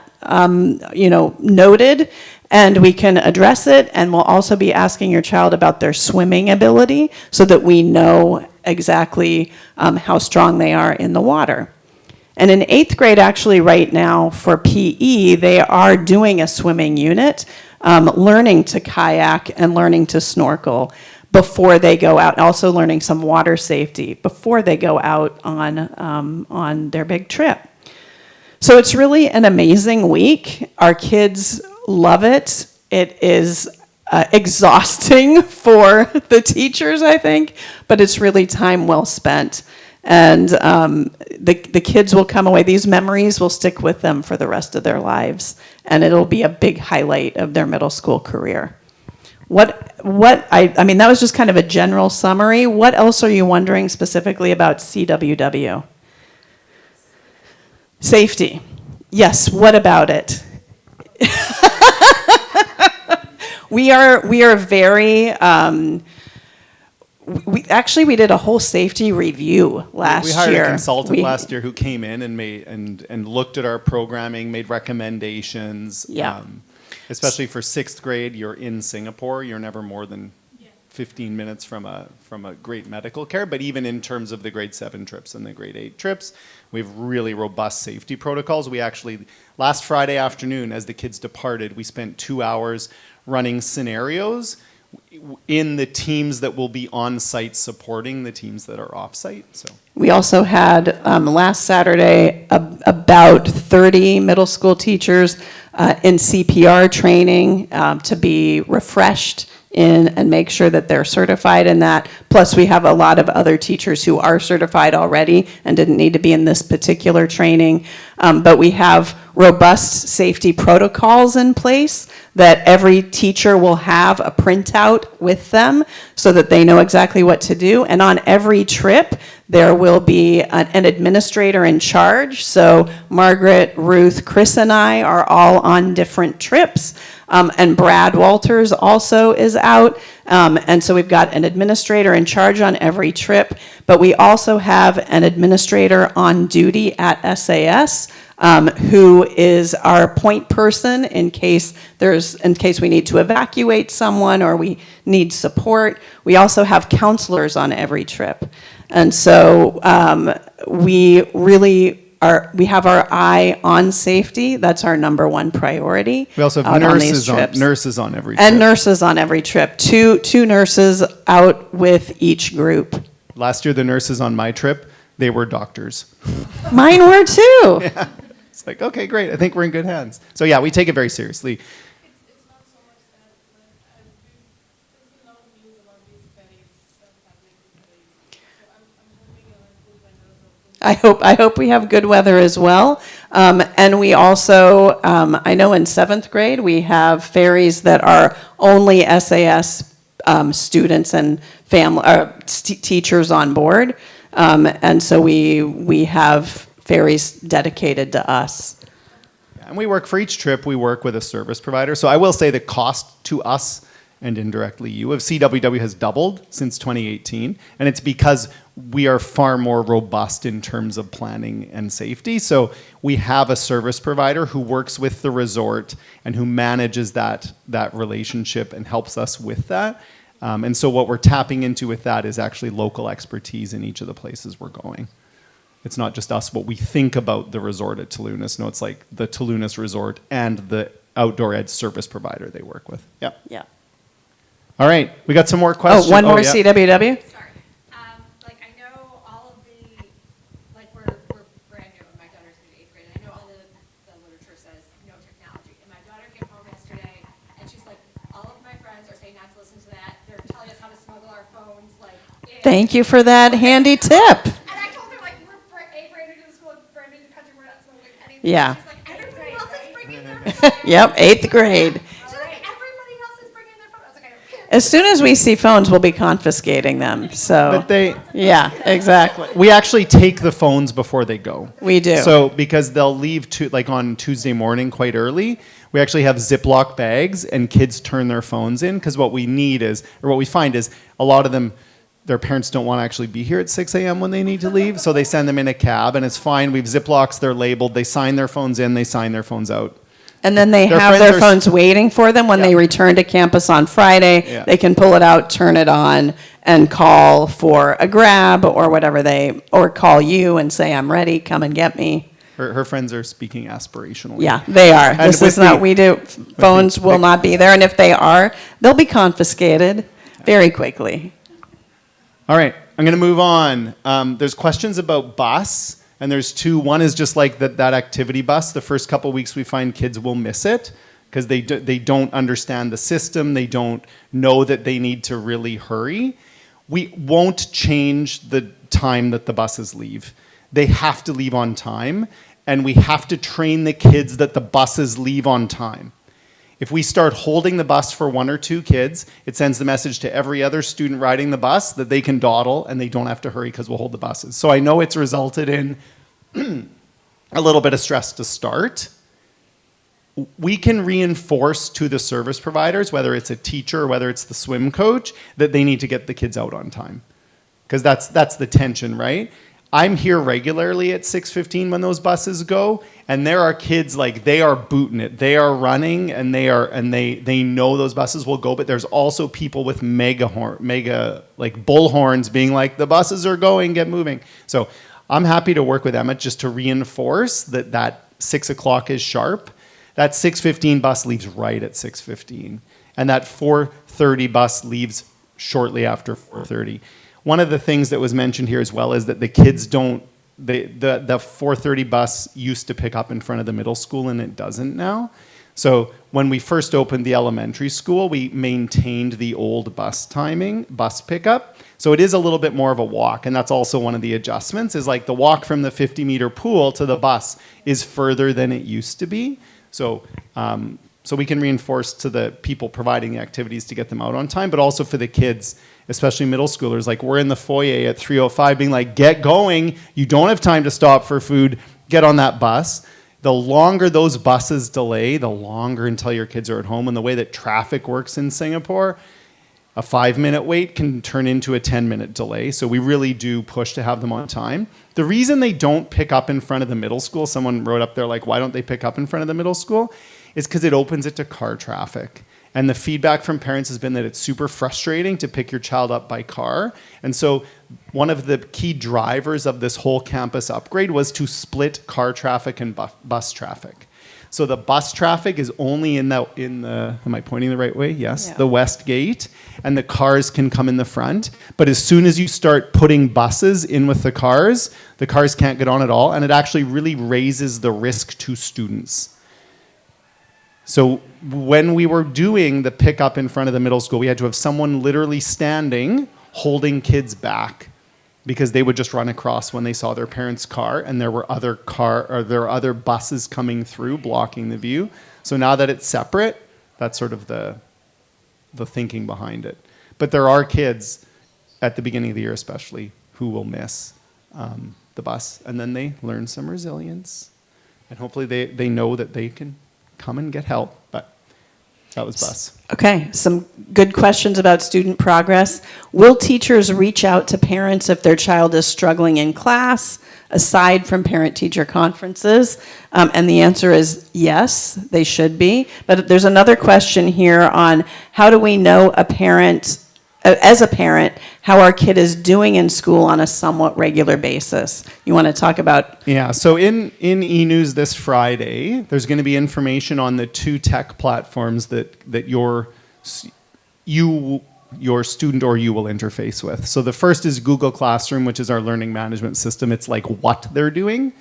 noted and we can address it. And we'll also be asking your child about their swimming ability so that we know exactly how strong they are in the water. And in 8th grade, actually right now for PE, they are doing a swimming unit, learning to kayak and learning to snorkel before they go out, and also learning some water safety before they go out on their big trip. So it's really an amazing week. Our kids love it. It is exhausting for the teachers, I think, but it's really time well spent. And the kids will come away, these memories will stick with them for the rest of their lives, and it'll be a big highlight of their middle school career. I mean, that was just kind of a general summary. What else are you wondering specifically about CWW? Safety. Yes, what about it? We are very, we did a whole safety review last year. We hired a consultant last year who came in and looked at our programming, made recommendations. Yeah. Especially for 6th grade, you're in Singapore. You're never more than 15 minutes from a great medical care. But even in terms of the grade 7 trips and the grade 8 trips, we have really robust safety protocols. We actually, last Friday afternoon, as the kids departed, we spent 2 hours running scenarios in the teams that will be on site supporting the teams that are off site. So we also had last Saturday about 30 middle school teachers in CPR training to be refreshed in and make sure that they're certified in that. Plus we have a lot of other teachers who are certified already and didn't need to be in this particular training. But we have robust safety protocols in place that every teacher will have a printout with them so that they know exactly what to do. And on every trip, there will be an administrator in charge. So Margaret, Ruth, Chris, and I are all on different trips. And Brad Walters also is out. And so we've got an administrator in charge on every trip. But we also have an administrator on duty at SAS who is our point person in case we need to evacuate someone or we need support. We also have counselors on every trip. And so we have our eye on safety. That's our number one priority. we also have nurses on every trip. And nurses on every trip. Two nurses out with each group. Last year, the nurses on my trip, they were doctors. Mine were too. Yeah. It's like, okay, great. I think we're in good hands. So yeah, we take it very seriously. It's not so much that, but there's been a lot of news about these ferries that I hope we have good weather as well. And we also, I know in 7th grade, we have ferries that are only SAS students and family, teachers on board. And so we have ferries dedicated to us. And we work for each trip, we work with a service provider. So I will say the cost to us and indirectly you of CWW has doubled since 2018. And it's because we are far more robust in terms of planning and safety. So we have a service provider who works with the resort and who manages that relationship and helps us with that. And so what we're tapping into with that is actually local expertise in each of the places we're going. It's not just us, what we think about the resort at Tulunas. No, it's like the Tulunas Resort and the outdoor ed service provider they work with. Yeah. Yeah. All right, we got some more questions. Oh, one more yeah. CWW? Sorry. Like, I know all of the, like, we're brand new, and my daughter's in 8th grade, and I know all the literature says no technology. And my daughter came home yesterday, and she's like, all of my friends are saying not to listen to that. They're telling us how to smuggle our phones, like. Thank you for that handy tip. And I told her, like, we're 8th grade into the school, brand new to the country, we're not smoking anything. Yeah. She's like, everybody else is bringing their phone. Yep, 8th grade. She's like, everybody else is bringing their phone. I was like, I don't care. As soon as we see phones, we'll be confiscating them. So, But they, yeah, exactly. we actually take the phones before they go. We do. So because they'll leave like on Tuesday morning quite early, we actually have Ziploc bags and kids turn their phones in because what we need is, or what we find is a lot of them, their parents don't want to actually be here at 6 a.m. when they need to leave, so they send them in a cab and it's fine. We've Ziplocs, they're labeled, they sign their phones in, they sign their phones out. And then they Their have friends their are- phones waiting for them when Yeah. they return to campus on Friday. Yeah. They can pull it out, turn it on, and call for a grab or whatever or call you and say, I'm ready, come and get me. Her friends are speaking aspirationally. Yeah, they are. And This with is not, the- we do, phones will not be there, and if they are, they'll be confiscated very quickly. All right, I'm going to move on. There's questions about bus, and there's two. One is just like that activity bus. The first couple weeks we find kids will miss it because they don't understand the system. They don't know that they need to really hurry. We won't change the time that the buses leave. They have to leave on time, and we have to train the kids that the buses leave on time. If we start holding the bus for 1 or 2 kids, it sends the message to every other student riding the bus that they can dawdle and they don't have to hurry because we'll hold the buses. So I know it's resulted in a little bit of stress to start. We can reinforce to the service providers, whether it's a teacher or whether it's the swim coach, that they need to get the kids out on time. Because that's the tension, right? I'm here regularly at 6:15 when those buses go, and there are kids like they are booting it. They are running and they know those buses will go, but there's also people with mega like bullhorns being like, the buses are going, get moving. So I'm happy to work with Emma just to reinforce that 6 o'clock is sharp. That 6:15 bus leaves right at 6:15, and that 4:30 bus leaves shortly after 4:30. One of the things that was mentioned here as well is that the kids don't, the 4:30 bus used to pick up in front of the middle school and it doesn't now. So when we first opened the elementary school, we maintained the old bus timing, bus pickup. So it is a little bit more of a walk, and that's also one of the adjustments, is like the walk from the 50-meter pool to the bus is further than it used to be. So so we can reinforce to the people providing the activities to get them out on time, but also for the kids, especially middle schoolers, like we're in the foyer at 3:05 being like, get going, you don't have time to stop for food, get on that bus. The longer those buses delay, the longer until your kids are at home. And the way that traffic works in Singapore, a 5-minute wait can turn into a 10-minute delay. So we really do push to have them on time. The reason they don't pick up in front of the middle school, someone wrote up there like, why don't they pick up in front of the middle school? Is because it opens it to car traffic. And the feedback from parents has been that it's super frustrating to pick your child up by car. And so one of the key drivers of this whole campus upgrade was to split car traffic and bus traffic. So the bus traffic is only in the am I pointing the right way? Yes, Yeah. the west gate, and the cars can come in the front. But as soon as you start putting buses in with the cars can't get on at all, and it actually really raises the risk to students. So when we were doing the pickup in front of the middle school, we had to have someone literally standing, holding kids back. because they would just run across when they saw their parents' car, and there were other buses coming through blocking the view. So now that it's separate, that's sort of the thinking behind it. But there are kids at the beginning of the year especially who will miss the bus, and then they learn some resilience, and hopefully they know that they can come and get help. But that was bus. Okay, some good questions about student progress. Will teachers reach out to parents if their child is struggling in class, aside from parent-teacher conferences? And the answer is yes, they should be. But there's another question here on how do we know as a parent, how our kid is doing in school on a somewhat regular basis. You want to talk about? Yeah, so in eNews this Friday, there's going to be information on the 2 tech platforms that your student or you will interface with. So the first is Google Classroom, which is our learning management system. It's like what they're doing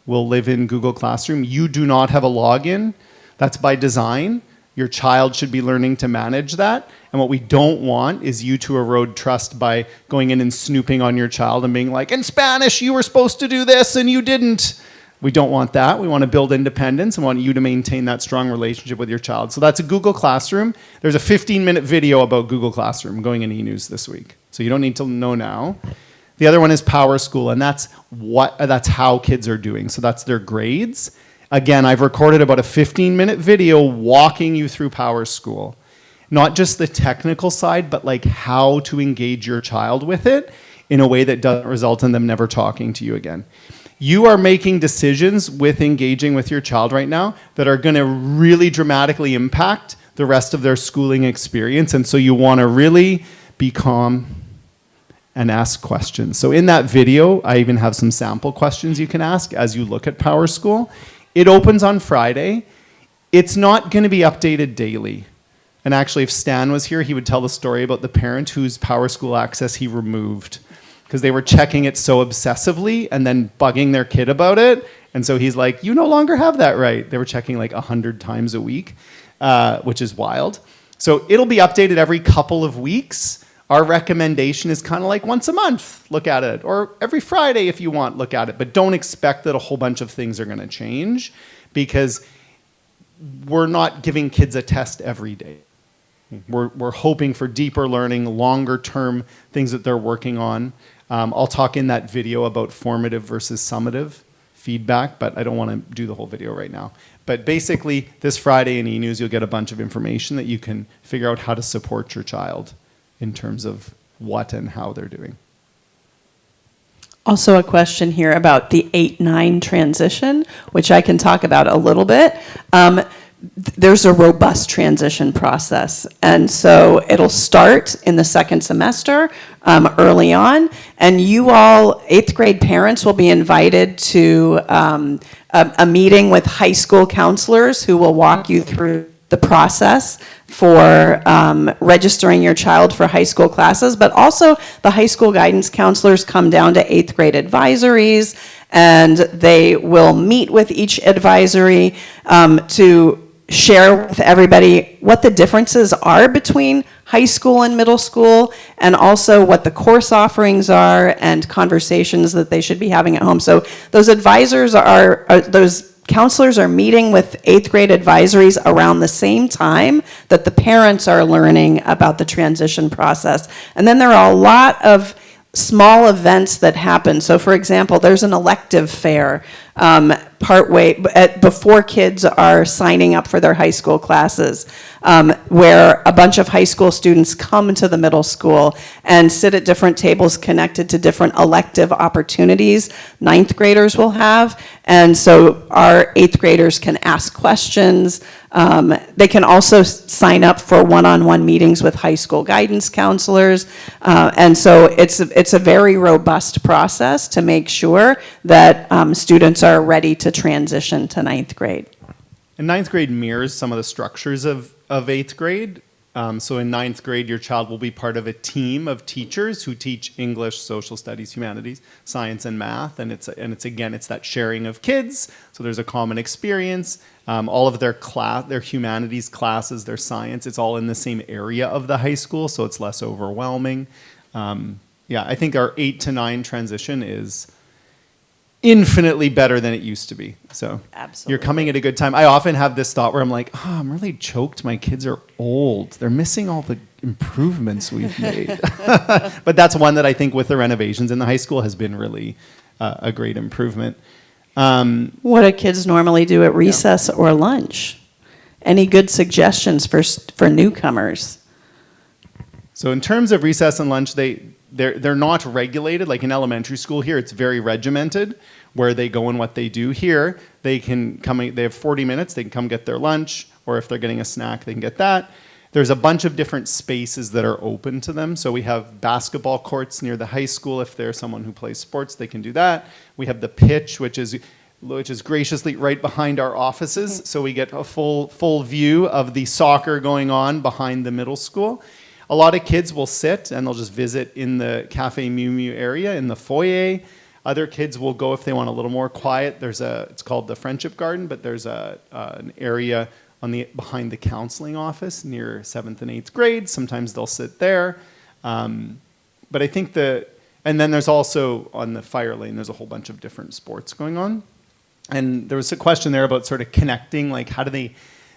will live in Google Classroom. You do not have a login. That's by design. Your child should be learning to manage that. And what we don't want is you to erode trust by going in and snooping on your child and being like, in Spanish, you were supposed to do this and you didn't. We don't want that. We want to build independence and want you to maintain that strong relationship with your child. So that's a Google Classroom. There's a 15-minute video about Google Classroom going in eNews this week. So you don't need to know now. The other one is Power School, and that's how kids are doing. So that's their grades. Again, I've recorded about a 15-minute video walking you through Power School. Not just the technical side, but like how to engage your child with it in a way that doesn't result in them never talking to you again. You are making decisions with engaging with your child right now that are going to really dramatically impact the rest of their schooling experience. And so you want to really be calm and ask questions. So in that video, I even have some sample questions you can ask as you look at Power School. It opens on Friday. It's not going to be updated daily. And actually, if Stan was here, he would tell the story about the parent whose Power School access he removed because they were checking it so obsessively and then bugging their kid about it. And so he's like, you no longer have that right. They were checking like 100 times a week, which is wild. So it'll be updated every couple of weeks. Our recommendation is kind of like once a month, look at it. Or every Friday if you want, look at it. But don't expect that a whole bunch of things are going to change because we're not giving kids a test every day. We're hoping for deeper learning, longer term things that they're working on. I'll talk in that video about formative versus summative feedback, but I don't want to do the whole video right now. But basically, this Friday in eNews, you'll get a bunch of information that you can figure out how to support your child in terms of what and how they're doing. Also a question here about the 8-9 transition, which I can talk about a little bit. There's a robust transition process. And so it'll start in the second semester early on. And you all, 8th grade parents, will be invited to a meeting with high school counselors who will walk you through the process for registering your child for high school classes. But also the high school guidance counselors come down to 8th grade advisories, and they will meet with each advisory to share with everybody what the differences are between high school and middle school, and also what the course offerings are and conversations that they should be having at home. So those advisors those counselors are meeting with 8th grade advisories around the same time that the parents are learning about the transition process. And then there are a lot of small events that happen. So for example, there's an elective fair before kids are signing up for their high school classes, where a bunch of high school students come to the middle school and sit at different tables connected to different elective opportunities 9th graders will have. And so our 8th graders can ask questions. They can also sign up for one-on-one meetings with high school guidance counselors. And so it's a very robust process to make sure that students are ready to transition to 9th grade. And 9th grade mirrors some of the structures of 8th grade. So in 9th grade, your child will be part of a team of teachers who teach English, social studies, humanities, science, and math. And it's that sharing of kids. So there's a common experience. All of their humanities classes, their science, it's all in the same area of the high school, so it's less overwhelming. Yeah, I think our 8 to 9 transition is infinitely better than it used to be. So Absolutely. you're coming at a good time. I often have this thought where I'm like, oh, I'm really choked. My kids are old. They're missing all the improvements we've made. But that's one that I think with the renovations in the high school has been really a great improvement. What do kids normally do at recess or lunch? Any good suggestions for newcomers? So in terms of recess and lunch, they're not regulated. Like in elementary school here, it's very regimented where they go and what they do. Here, they have 40 minutes, they can come get their lunch, or if they're getting a snack, they can get that. There's a bunch of different spaces that are open to them. So we have basketball courts near the high school. If they're someone who plays sports, they can do that. We have the pitch, which is graciously right behind our offices. So we get a full view of the soccer going on behind the middle school. A lot of kids will sit and they'll just visit in the Cafe Miu Miu area in the foyer. Other kids will go if they want a little more quiet. It's called the Friendship Garden, but there's an area behind the counseling office near 7th and 8th grade. Sometimes they'll sit there. But I think and then there's also on the fire lane, there's a whole bunch of different sports going on. And there was a question there about sort of connecting, like how do they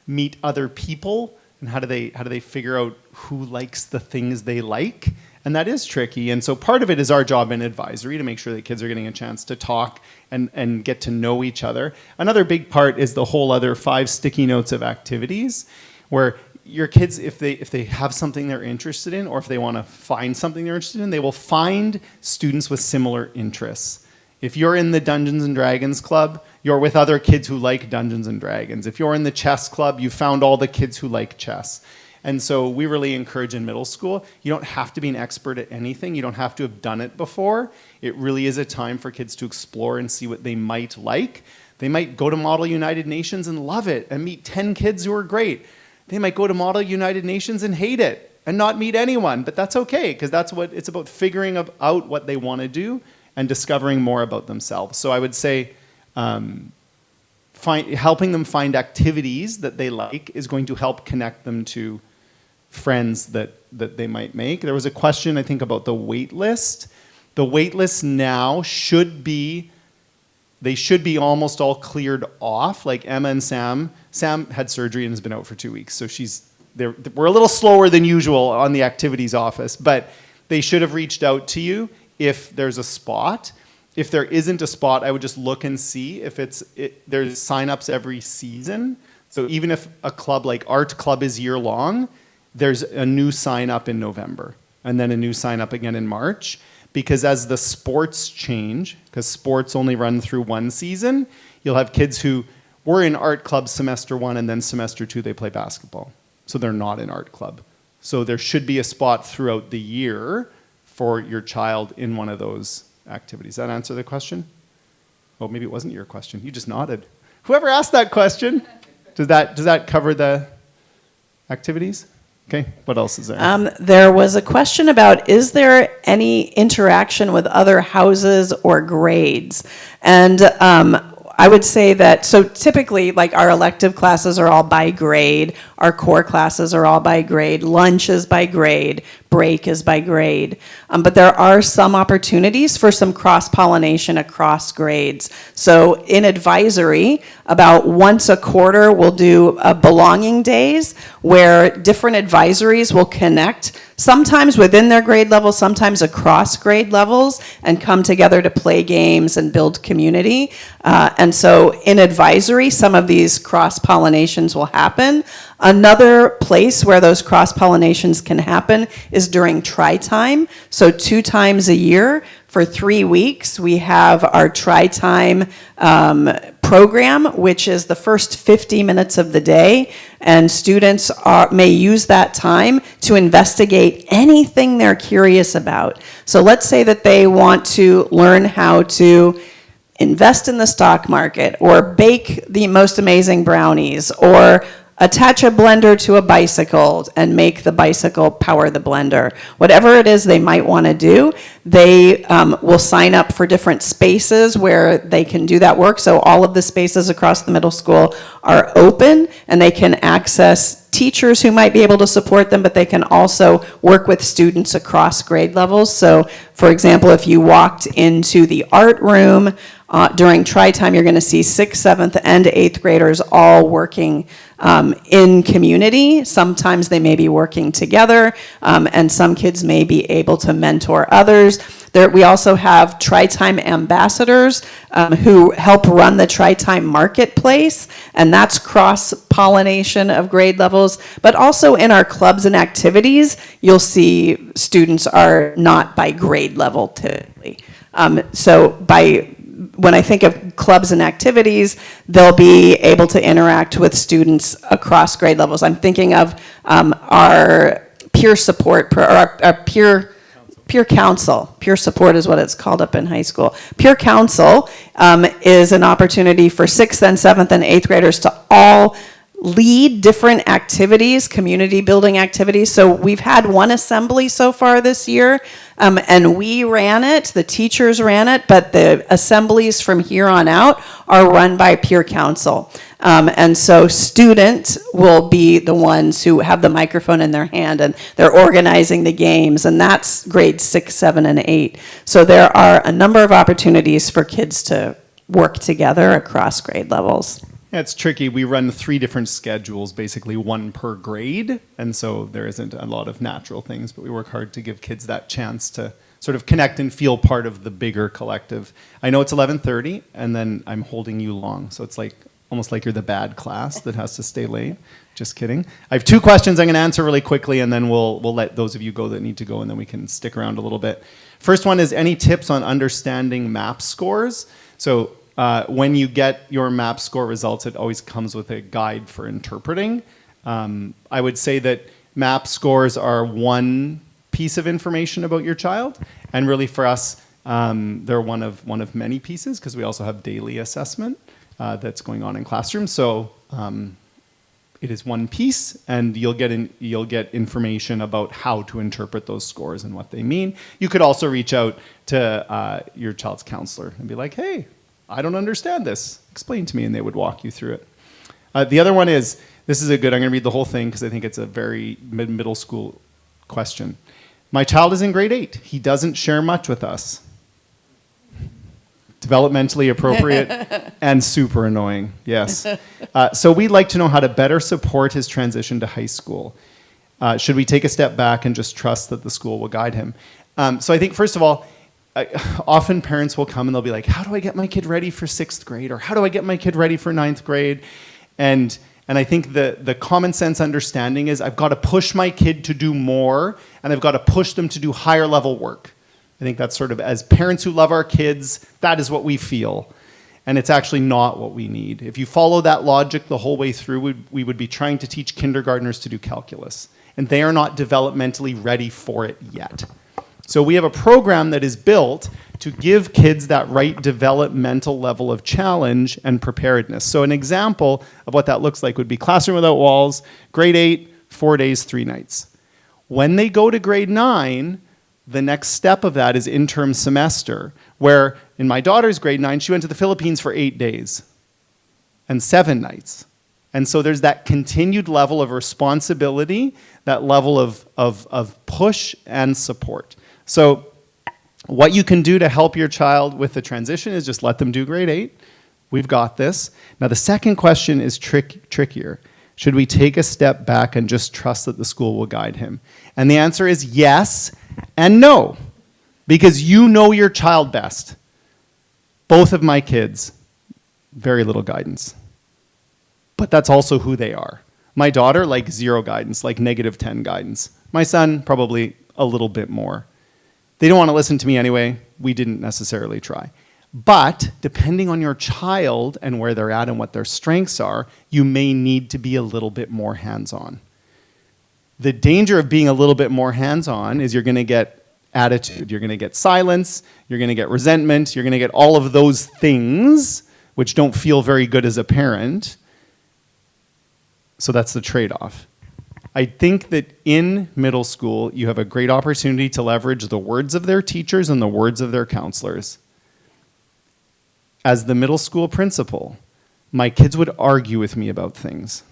meet other people and how do they figure out who likes the things they like? And that is tricky. And so part of it is our job in advisory to make sure that kids are getting a chance to talk and get to know each other. Another big part is the whole other 5 sticky notes of activities where your kids, if they have something they're interested in or if they want to find something they're interested in, they will find students with similar interests. If you're in the Dungeons and Dragons club, you're with other kids who like Dungeons and Dragons. If you're in the chess club, you found all the kids who like chess. And so we really encourage in middle school, you don't have to be an expert at anything. You don't have to have done it before. It really is a time for kids to explore and see what they might like. They might go to Model United Nations and love it and meet 10 kids who are great. They might go to Model United Nations and hate it and not meet anyone, but that's okay because that's what it's about, figuring out what they want to do and discovering more about themselves. So I would say helping them find activities that they like is going to help connect them to friends that they might make. There was a question, I think, about the wait list. The wait list now should be almost all cleared off. Like Emma and Sam had surgery and has been out for 2 weeks. So we're a little slower than usual on the activities office, but they should have reached out to you if there's a spot. If there isn't a spot, I would just look and see if there's signups every season. So even if a club like Art Club is year long, there's a new sign up in November and then a new sign up again in March. Because as the sports change, because sports only run through one season, you'll have kids who were in art club semester 1 and then semester 2 they play basketball. So they're not in art club. So there should be a spot throughout the year for your child in one of those activities. Does that answer the question? Oh, maybe it wasn't your question. You just nodded. Whoever asked that question, does that cover the activities? Okay, what else is there? There was a question about, is there any interaction with other houses or grades? And I would say that, so typically, like our elective classes are all by grade, our core classes are all by grade, lunch is by grade, break is by grade. But there are some opportunities for some cross-pollination across grades. So in advisory, about once a quarter, we'll do belonging days where different advisories will connect, sometimes within their grade level, sometimes across grade levels, and come together to play games and build community. And so in advisory, some of these cross-pollinations will happen. Another place where those cross-pollinations can happen is during tri-time. So 2 times a year for 3 weeks, we have our tri-time program, which is the first 50 minutes of the day. And students may use that time to investigate anything they're curious about. So let's say that they want to learn how to invest in the stock market, or bake the most amazing brownies, or attach a blender to a bicycle and make the bicycle power the blender. Whatever it is they might want to do, they will sign up for different spaces where they can do that work. So all of the spaces across the middle school are open, and they can access teachers who might be able to support them, but they can also work with students across grade levels. So, for example, if you walked into the art room during tri-time, you're going to see 6th, 7th, and 8th graders all working in community. Sometimes they may be working together, and some kids may be able to mentor others. We also have Tri-Time ambassadors who help run the Tri-Time marketplace, and that's cross-pollination of grade levels. But also in our clubs and activities, you'll see students are not by grade level typically. When I think of clubs and activities, they'll be able to interact with students across grade levels. I'm thinking of our peer support, or our peer council. Peer support is what it's called up in high school. Peer council is an opportunity for 6th and 7th and 8th graders to all lead different activities, community building activities. So we've had one assembly so far this year, and we ran it, the teachers ran it, but the assemblies from here on out are run by peer council. And so students will be the ones who have the microphone in their hand, and they're organizing the games, and that's grades 6, 7, and 8. So there are a number of opportunities for kids to work together across grade levels. Yeah, it's tricky. We run 3 different schedules, basically 1 per grade, and so there isn't a lot of natural things, but we work hard to give kids that chance to sort of connect and feel part of the bigger collective. I know it's 11:30, and then I'm holding you long, so it's like almost like you're the bad class that has to stay late. Just kidding. I have 2 questions I'm going to answer really quickly, and then we'll let those of you go that need to go, and then we can stick around a little bit. First one is, any tips on understanding MAP scores? So when you get your MAP score results, it always comes with a guide for interpreting. I would say that MAP scores are one piece of information about your child, and really for us, they're one of many pieces, because we also have daily assessment that's going on in classrooms. So it is one piece, and you'll get information about how to interpret those scores and what they mean. You could also reach out to your child's counselor and be like, hey, I don't understand this. Explain to me, and they would walk you through it. The other one is, this is a good, I'm going to read the whole thing because I think it's a very middle school question. My child is in grade 8. He doesn't share much with us. Developmentally appropriate and super annoying, yes. So we'd like to know how to better support his transition to high school. Should we take a step back and just trust that the school will guide him? So I think, first of all, often parents will come and they'll be like, how do I get my kid ready for 6th grade? Or how do I get my kid ready for 9th grade? And I think the common sense understanding is, I've got to push my kid to do more, and I've got to push them to do higher level work. I think that's sort of, as parents who love our kids, that is what we feel. And it's actually not what we need. If you follow that logic the whole way through, we would be trying to teach kindergartners to do calculus. And they are not developmentally ready for it yet. So we have a program that is built to give kids that right developmental level of challenge and preparedness. So an example of what that looks like would be Classroom Without Walls, grade 8, 4 days, 3 nights. When they go to grade 9, the next step of that is interim semester, where in my daughter's grade 9, she went to the Philippines for 8 days and 7 nights. And so there's that continued level of responsibility, that level of push and support. So what you can do to help your child with the transition is just let them do grade 8. We've got this. Now the second question is trickier. Should we take a step back and just trust that the school will guide him? And the answer is yes and no, because you know your child best. Both of my kids, very little guidance. But that's also who they are. My daughter, like 0 guidance, like -10 guidance. My son, probably a little bit more. They don't want to listen to me anyway. We didn't necessarily try. But depending on your child and where they're at and what their strengths are, you may need to be a little bit more hands-on. The danger of being a little bit more hands-on is you're going to get attitude, you're going to get silence, you're going to get resentment, you're going to get all of those things which don't feel very good as a parent. So that's the trade-off. I think that in middle school, you have a great opportunity to leverage the words of their teachers and the words of their counselors. As the middle school principal, my kids would argue with me about things.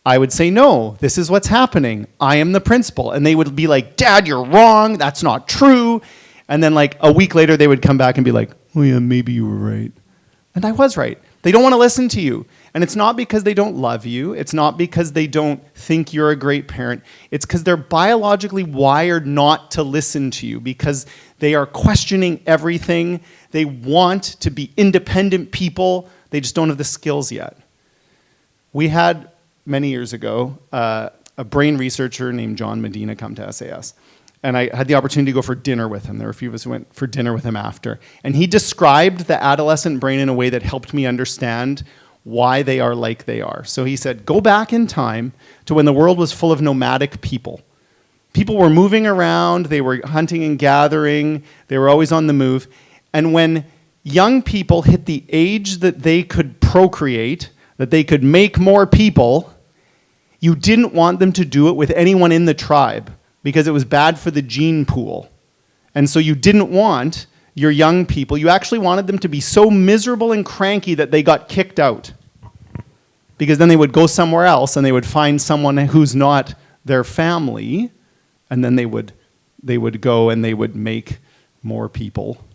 I would say, no, this is what's happening. I am the principal. And they would be like, Dad, you're wrong. That's not true. And then like a week later, they would come back and be like, oh yeah, maybe you were right. And I was right. They don't want to listen to you. And it's not because they don't love you. It's not because they don't think you're a great parent. It's because they're biologically wired not to listen to you because they are questioning everything. They want to be independent people. They just don't have the skills yet. We had, many years ago, a brain researcher named John Medina come to SAS. And I had the opportunity to go for dinner with him. There were a few of us who went for dinner with him after. And he described the adolescent brain in a way that helped me understand why they are like they are. So he said, go back in time to when the world was full of nomadic people. People were moving around, they were hunting and gathering, they were always on the move. And when young people hit the age that they could procreate, that they could make more people, you didn't want them to do it with anyone in the tribe because it was bad for the gene pool. And so you didn't want your young people, you actually wanted them to be so miserable and cranky that they got kicked out. Because then they would go somewhere else and they would find someone who's not their family, and then they would go and they would make more people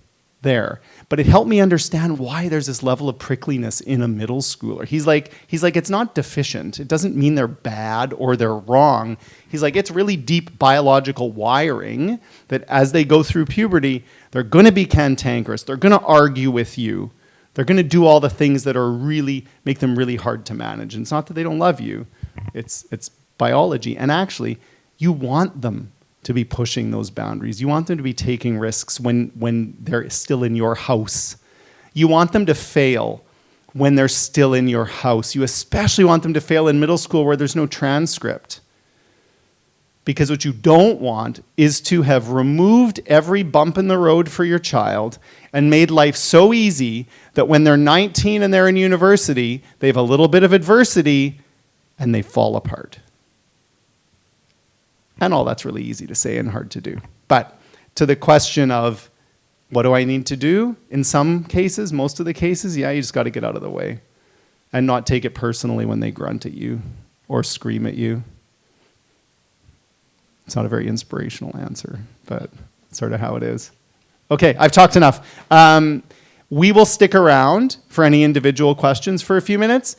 there. But it helped me understand why there's this level of prickliness in a middle schooler. He's like, it's not deficient. It doesn't mean they're bad or they're wrong. He's like, it's really deep biological wiring that as they go through puberty, they're going to be cantankerous. They're going to argue with you. They're going to do all the things that are really, make them really hard to manage. And it's not that they don't love you. It's biology. And actually, you want them to be pushing those boundaries. You want them to be taking risks when they're still in your house. You want them to fail when they're still in your house. You especially want them to fail in middle school where there's no transcript. Because what you don't want is to have removed every bump in the road for your child and made life so easy that when they're 19 and they're in university, they have a little bit of adversity and they fall apart. And all that's really easy to say and hard to do. But to the question of what do I need to do? In some cases, most of the cases, yeah, you just got to get out of the way and not take it personally when they grunt at you or scream at you. It's not a very inspirational answer, but it's sort of how it is. Okay, I've talked enough. We will stick around for any individual questions for a few minutes.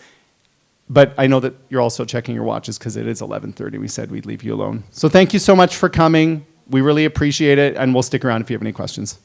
But I know that you're also checking your watches because it is 11:30. We said we'd leave you alone. So thank you so much for coming. We really appreciate it, and we'll stick around if you have any questions.